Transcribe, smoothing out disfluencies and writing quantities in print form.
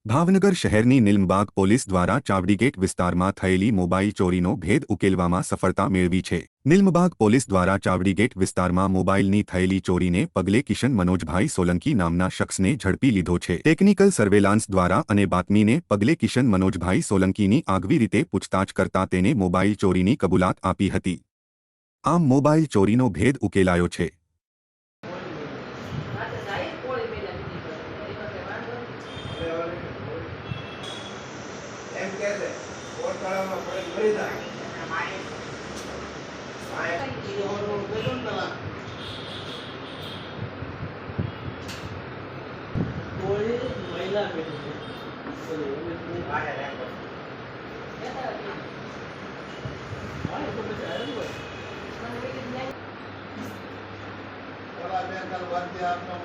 ભાવનગર શહેરની નિલમબાગ પોલીસ દ્વારા ચાવડીગેટ વિસ્તારમાં થયેલી મોબાઈલ ચોરીનો ભેદ ઉકેલવામાં સફળતા મેળવી છે। નિલમબાગ પોલીસ દ્વારા ચાવડીગેટ વિસ્તારમાં મોબાઈલની થયેલી ચોરીને પગલે કિશન મનોજભાઈ સોલંકી નામના શખ્સને ઝડપી લીધો છે। ટેકનિકલ સર્વેલાન્સ દ્વારા અને બાતમીને પગલે કિશન મનોજભાઈ સોલંકીની આગવી રીતે પૂછતાછ કરતા તેને મોબાઈલ ચોરીની કબૂલાત આપી હતી। આમ મોબાઈલ ચોરીનો ભેદ ઉકેલાયો છે। એમ કે છે કોટ કાળામાં પડે મરી જાય કોઈ મહિલા બેઠી ઓલા બે કાલ વાદ્ય આપનો